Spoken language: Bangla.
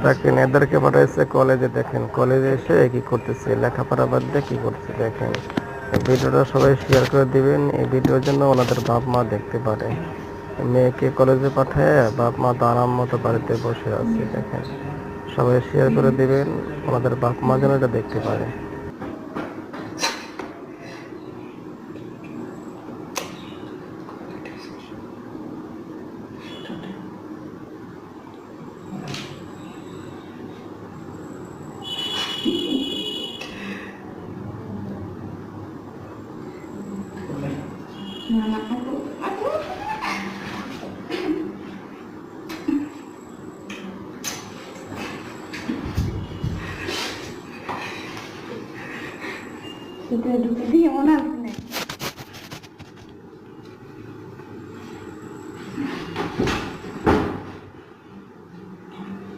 দেখেন এদেরকে পাঠাইছে কলেজে, দেখেন কলেজে এসে কি করতেছে, লেখাপড়া বাদ দিয়ে কি করতেছে দেখেন। ভিডিওটা সবাই শেয়ার করে দিবেন, এই ভিডিওর জন্য ওনাদের বাপ মা দেখতে পারে। মেয়েকে কলেজে পাঠায় বাপ মা তো আরাম মতো বাড়িতে বসে আছে দেখেন। সবাই শেয়ার করে দিবেন, ওনাদের বাপ মা যেন এটা দেখতে পারে। Sudah duduk di mana?